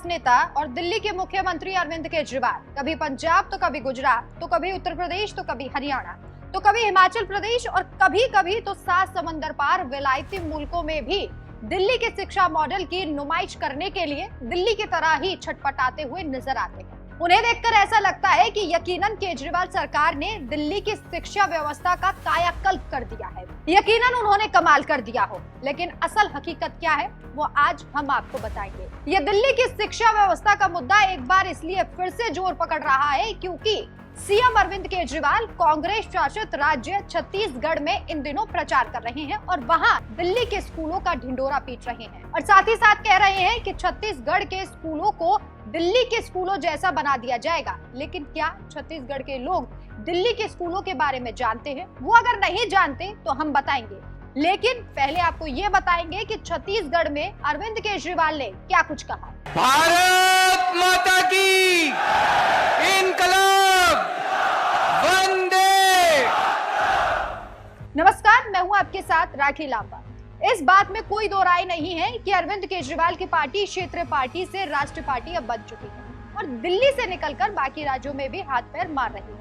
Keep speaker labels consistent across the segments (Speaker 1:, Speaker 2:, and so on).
Speaker 1: विकास नेता और दिल्ली के मुख्यमंत्री अरविंद केजरीवाल कभी पंजाब तो कभी गुजरात तो कभी उत्तर प्रदेश तो कभी हरियाणा तो कभी हिमाचल प्रदेश और कभी कभी तो 7 समंदर पार विलायती मुल्कों में भी दिल्ली के शिक्षा मॉडल की नुमाइश करने के लिए दिल्ली की तरह ही छटपटाते हुए नजर आते हैं। उन्हें देखकर ऐसा लगता है कि यकीनन केजरीवाल सरकार ने दिल्ली की शिक्षा व्यवस्था का कायाकल्प कर दिया है, यकीनन उन्होंने कमाल कर दिया हो। लेकिन असल हकीकत क्या है वो आज हम आपको बताएंगे। ये दिल्ली की शिक्षा व्यवस्था का मुद्दा एक बार इसलिए फिर से जोर पकड़ रहा है क्योंकि सीएम अरविंद केजरीवाल कांग्रेस शासित राज्य छत्तीसगढ़ में इन दिनों प्रचार कर रहे हैं और वहां दिल्ली के स्कूलों का ढिंडोरा पीट रहे हैं और साथ ही साथ कह रहे हैं कि छत्तीसगढ़ के स्कूलों को दिल्ली के स्कूलों जैसा बना दिया जाएगा। लेकिन क्या छत्तीसगढ़ के लोग दिल्ली के स्कूलों के बारे में जानते हैं? वो अगर नहीं जानते तो हम बताएंगे, लेकिन पहले आपको ये बताएंगे कि छत्तीसगढ़ में अरविंद केजरीवाल ने क्या कुछ कहा।
Speaker 2: भारत माता की इनकलाब वंदे।
Speaker 1: नमस्कार, मैं हूं आपके साथ राखी लांबा। इस बात में कोई दो राय नहीं है कि अरविंद केजरीवाल की पार्टी क्षेत्रीय पार्टी से राष्ट्रीय पार्टी अब बन चुकी है और दिल्ली से निकलकर बाकी राज्यों में भी हाथ पैर मार रही है।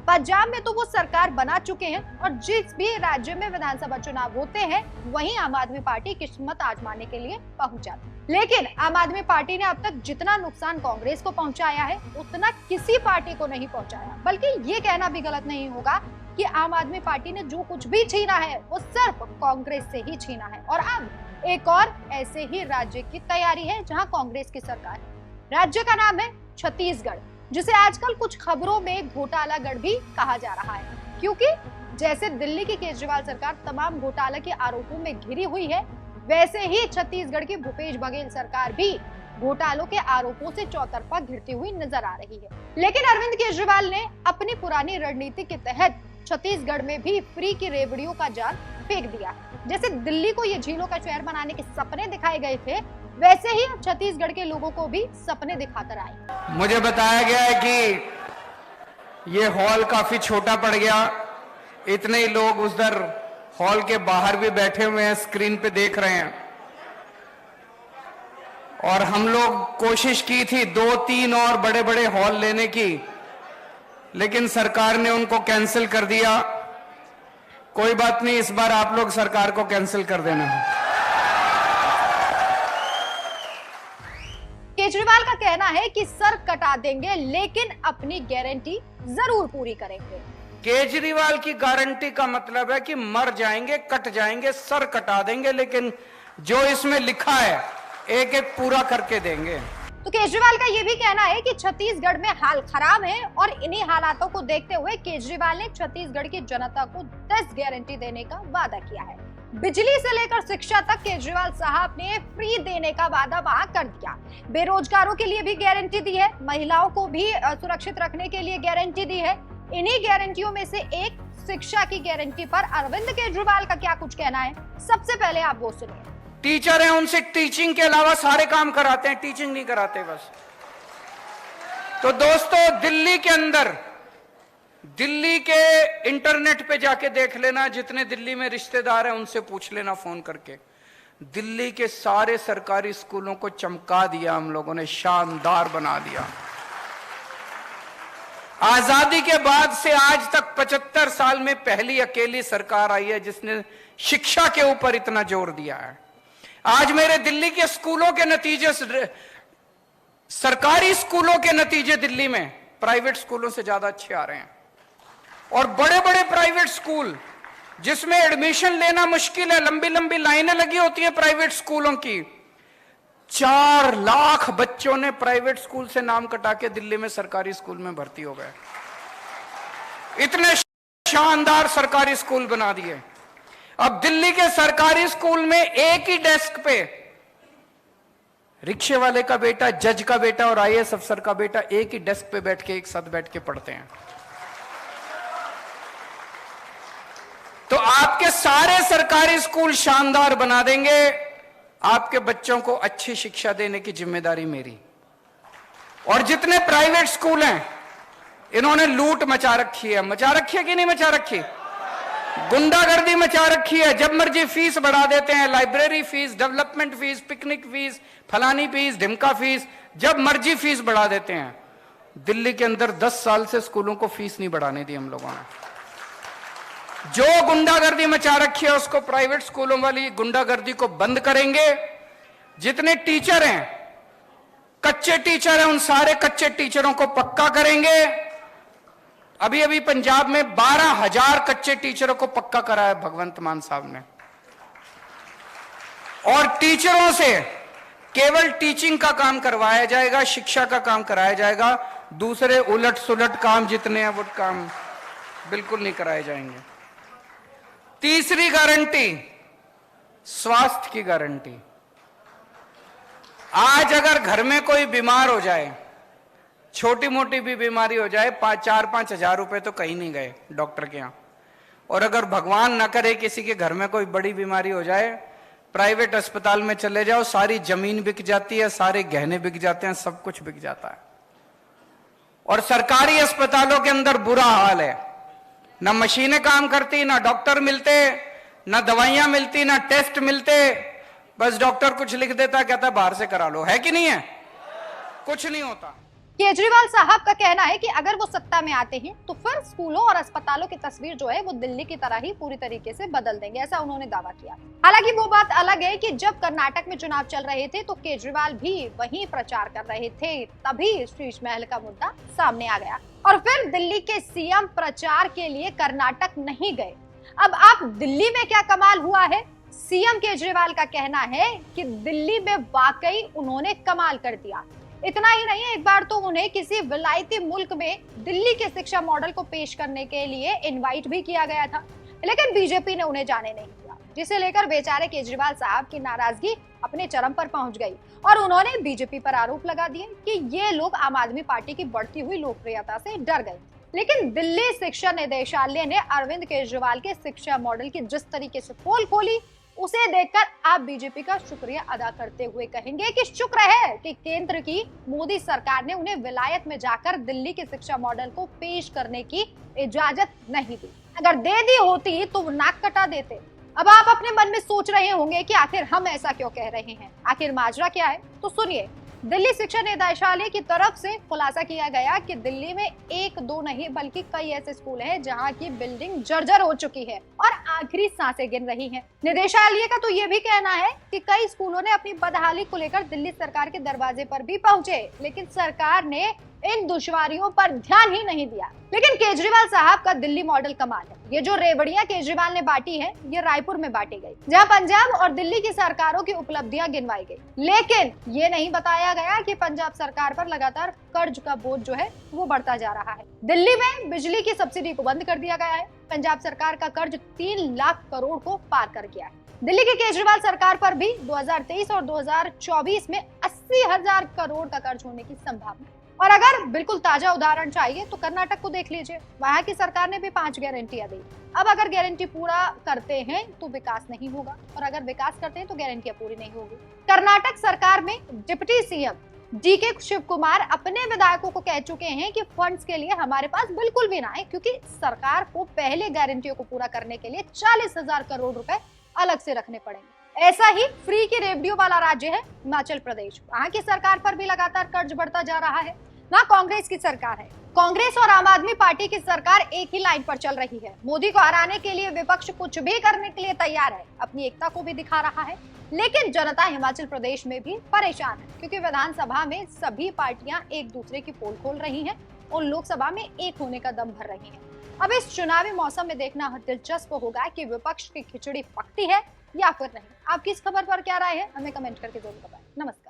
Speaker 1: पंजाब में तो वो सरकार बना चुके हैं और जिस भी राज्य में विधानसभा चुनाव होते हैं वहीं आम आदमी पार्टी किस्मत आजमाने के लिए पहुंच जाती है। लेकिन आम आदमी पार्टी ने अब तक जितना नुकसान कांग्रेस को पहुंचाया है उतना किसी पार्टी को नहीं पहुंचाया। बल्कि ये कहना भी गलत नहीं होगा कि आम आदमी पार्टी ने जो कुछ भी छीना है वो सिर्फ कांग्रेस से ही छीना है। और अब एक और ऐसे ही राज्य की तैयारी है जहां कांग्रेस की सरकार है। राज्य का नाम है छत्तीसगढ़, जिसे आजकल कुछ खबरों में घोटालागढ़ भी कहा जा रहा है, क्योंकि जैसे दिल्ली की केजरीवाल सरकार तमाम घोटाला के आरोपों में घिरी हुई है, वैसे ही छत्तीसगढ़ की भूपेश बघेल सरकार भी घोटालों के आरोपों से चौतरफा घिरती हुई नजर आ रही है। लेकिन अरविंद केजरीवाल ने अपनी पुरानी रणनीति के तहत छत्तीसगढ़ में भी फ्री की रेवड़ियों का जाल फेंक दिया। जैसे दिल्ली को ये झीलों का शहर बनाने के सपने दिखाए गए थे, वैसे ही छत्तीसगढ़ के लोगों को भी सपने दिखाकर आए।
Speaker 2: मुझे बताया गया है कि ये हॉल काफी छोटा पड़ गया, इतने ही लोग उधर हॉल के बाहर भी बैठे हुए हैं, स्क्रीन पे देख रहे हैं। और हम लोग कोशिश की थी 2-3 और बड़े बड़े हॉल लेने की, लेकिन सरकार ने उनको कैंसिल कर दिया। कोई बात नहीं, इस बार आप लोग सरकार को कैंसिल कर देना।
Speaker 1: केजरीवाल का कहना है कि सर कटा देंगे लेकिन अपनी गारंटी जरूर पूरी करेंगे।
Speaker 2: केजरीवाल की गारंटी का मतलब है कि मर जाएंगे, कट जाएंगे, सर कटा देंगे, लेकिन जो इसमें लिखा है एक एक पूरा करके देंगे।
Speaker 1: तो केजरीवाल का यह भी कहना है कि छत्तीसगढ़ में हाल खराब है और इन्हीं हालातों को देखते हुए केजरीवाल ने छत्तीसगढ़ की जनता को 10 गारंटी देने का वादा किया है। बिजली से लेकर शिक्षा तक केजरीवाल साहब ने फ्री देने का वादा वहां कर दिया। बेरोजगारों के लिए भी गारंटी दी है, महिलाओं को भी सुरक्षित रखने के लिए गारंटी दी है। इन्हीं गारंटियों में से एक शिक्षा की गारंटी पर अरविंद केजरीवाल का क्या कुछ कहना है, सबसे पहले आप वो सुनिए।
Speaker 2: टीचर हैं, उनसे टीचिंग के अलावा सारे काम कराते हैं, टीचिंग नहीं कराते बस। तो दोस्तों, दिल्ली के अंदर, दिल्ली के इंटरनेट पे जाके देख लेना, जितने दिल्ली में रिश्तेदार हैं उनसे पूछ लेना फोन करके। दिल्ली के सारे सरकारी स्कूलों को चमका दिया हम लोगों ने, शानदार बना दिया। आजादी के बाद से आज तक 75 साल में पहली अकेली सरकार आई है जिसने शिक्षा के ऊपर इतना जोर दिया है। आज मेरे दिल्ली के स्कूलों के नतीजे, सरकारी स्कूलों के नतीजे दिल्ली में प्राइवेट स्कूलों से ज्यादा अच्छे आ रहे हैं। और बड़े बड़े प्राइवेट स्कूल जिसमें एडमिशन लेना मुश्किल है, लंबी लंबी लाइनें लगी होती है प्राइवेट स्कूलों की, 4 लाख बच्चों ने प्राइवेट स्कूल से नाम कटा के दिल्ली में सरकारी स्कूल में भर्ती हो गए। इतने शानदार सरकारी स्कूल बना दिए। अब दिल्ली के सरकारी स्कूल में एक ही डेस्क पे रिक्शे वाले का बेटा, जज का बेटा और आईएएस अफसर का बेटा एक ही डेस्क पे बैठ के एक साथ बैठ के पढ़ते हैं। तो आपके सारे सरकारी स्कूल शानदार बना देंगे। आपके बच्चों को अच्छी शिक्षा देने की जिम्मेदारी मेरी। और जितने प्राइवेट स्कूल हैं, इन्होंने लूट मचा रखी है। मचा रखी है कि नहीं मचा रखी? गुंडागर्दी मचा रखी है, जब मर्जी फीस बढ़ा देते हैं, library fees, development fees, picnic fees, फलानी फीस, ढिमका फीस, जब मर्जी फीस बढ़ा देते हैं। दिल्ली के अंदर 10 साल से स्कूलों को फीस नहीं बढ़ाने दी हम लोगों ने। जो गुंडागर्दी मचा रखी है उसको प्राइवेट स्कूलों वाली गुंडागर्दी को बंद करेंगे। जितने टीचर हैं, कच्चे टीचर हैं, उन सारे कच्चे टीचरों को पक्का करेंगे। अभी अभी पंजाब में 12,000 कच्चे टीचरों को पक्का कराया भगवंत मान साहब ने। और टीचरों से केवल टीचिंग का काम करवाया जाएगा, शिक्षा का काम कराया जाएगा। दूसरे उलट सुलट काम जितने हैं वो काम बिल्कुल नहीं कराए जाएंगे। तीसरी गारंटी, स्वास्थ्य की गारंटी। आज अगर घर में कोई बीमार हो जाए, छोटी मोटी भी बीमारी हो जाए, 4-5 हजार रुपए तो कहीं नहीं गए डॉक्टर के यहां। और अगर भगवान ना करे किसी के घर में कोई बड़ी बीमारी हो जाए, प्राइवेट अस्पताल में चले जाओ, सारी जमीन बिक जाती है, सारे गहने बिक जाते हैं, सब कुछ बिक जाता है। और सरकारी अस्पतालों के अंदर बुरा हाल है, ना मशीनें काम करती, ना डॉक्टर मिलते, ना दवाइयां मिलती, ना टेस्ट मिलते। बस डॉक्टर कुछ लिख देता, कहता बाहर से करा लो। है कि नहीं है? कुछ नहीं होता।
Speaker 1: केजरीवाल साहब का कहना है कि अगर वो सत्ता में आते हैं तो फिर स्कूलों और अस्पतालों की तस्वीर जो है वो दिल्ली की तरह ही पूरी तरीके से बदल देंगे, ऐसा उन्होंने दावा किया। हालांकि वो बात अलग है कि जब कर्नाटक में चुनाव चल रहे थे तो केजरीवाल भी वहीं प्रचार कर रहे थे, तभी शीश महल का मुद्दा सामने आ गया और फिर दिल्ली के सीएम प्रचार के लिए कर्नाटक नहीं गए। अब आप दिल्ली में क्या कमाल हुआ है? सीएम केजरीवाल का कहना है कि दिल्ली में वाकई उन्होंने कमाल कर दिया। इतना ही नहीं, एक बार तो उन्हें किसी विलायती मुल्क में दिल्ली के शिक्षा मॉडल को पेश करने के लिए इनवाइट भी किया गया था, लेकिन बीजेपी ने उन्हें जाने नहीं दिया, जिसे लेकर बेचारे केजरीवाल साहब की नाराजगी अपने चरम पर पहुंच गई और उन्होंने बीजेपी पर आरोप लगा दिए कि ये लोग आम आदमी पार्टी की बढ़ती हुई लोकप्रियता से डर गए। लेकिन दिल्ली शिक्षा निदेशालय ने अरविंद केजरीवाल के शिक्षा मॉडल की जिस तरीके से पोल खोली, उसे देखकर आप बीजेपी का शुक्रिया अदा करते हुए कहेंगे कि शुक्र है कि केंद्र की मोदी सरकार ने उन्हें विलायत में जाकर दिल्ली के शिक्षा मॉडल को पेश करने की इजाजत नहीं दी। अगर दे दी होती तो वो नाक कटा देते। अब आप अपने मन में सोच रहे होंगे कि आखिर हम ऐसा क्यों कह रहे हैं, आखिर माजरा क्या है? तो सुनिए, दिल्ली शिक्षा निदेशालय की तरफ से खुलासा किया गया कि दिल्ली में 1-2 नहीं बल्कि कई ऐसे स्कूल हैं जहां की बिल्डिंग जर्जर हो चुकी है और आखिरी सांसें गिन रही हैं। निदेशालय का तो ये भी कहना है कि कई स्कूलों ने अपनी बदहाली को लेकर दिल्ली सरकार के दरवाजे पर भी पहुंचे, लेकिन सरकार ने इन दुश्वारियों पर ध्यान ही नहीं दिया। लेकिन केजरीवाल साहब का दिल्ली मॉडल कमाल है। ये जो रेवड़ियां केजरीवाल ने बांटी है, ये रायपुर में बांटी गई, जहां पंजाब और दिल्ली की सरकारों की उपलब्धियां गिनवाई गई। लेकिन ये नहीं बताया गया कि पंजाब सरकार पर लगातार कर्ज का बोझ जो है वो बढ़ता जा रहा है। दिल्ली में बिजली की सब्सिडी को बंद कर दिया गया है। पंजाब सरकार का कर्ज 3 लाख करोड़ को पार कर गया है। दिल्ली की केजरीवाल सरकार पर भी 2023 और 2024 में 80,000 करोड़ का कर्ज होने की संभावना। और अगर बिल्कुल ताजा उदाहरण चाहिए तो कर्नाटक को देख लीजिए, वहां की सरकार ने भी 5 गारंटियां दी। अब अगर गारंटी पूरा करते हैं तो विकास नहीं होगा और अगर विकास करते हैं तो गारंटियां पूरी नहीं होगी। कर्नाटक सरकार में deputy CM DK Shivakumar अपने विधायकों को कह चुके हैं कि फंड्स के लिए हमारे पास बिल्कुल भी ना है, क्योंकि सरकार को पहले गारंटियों को पूरा करने के लिए 40,000 करोड़ रुपए अलग से रखने पड़ेंगे। ऐसा ही फ्री की रेवड़ियों वाला राज्य है हिमाचल प्रदेश। वहां की सरकार पर भी लगातार कर्ज बढ़ता जा रहा है। ना कांग्रेस की सरकार है, कांग्रेस और आम आदमी पार्टी की सरकार एक ही लाइन पर चल रही है। मोदी को हराने के लिए विपक्ष कुछ भी करने के लिए तैयार है, अपनी एकता को भी दिखा रहा है। लेकिन जनता हिमाचल प्रदेश में भी परेशान है, क्योंकि विधानसभा में सभी पार्टियां एक दूसरे की पोल खोल रही हैं और लोकसभा में एक होने का दम भर रही हैं। अब इस चुनावी मौसम में देखना दिलचस्प होगा कि विपक्ष की खिचड़ी पकती है या फिर नहीं। आपकी इस खबर पर क्या राय है, हमें कमेंट करके जरूर बताएं। नमस्कार।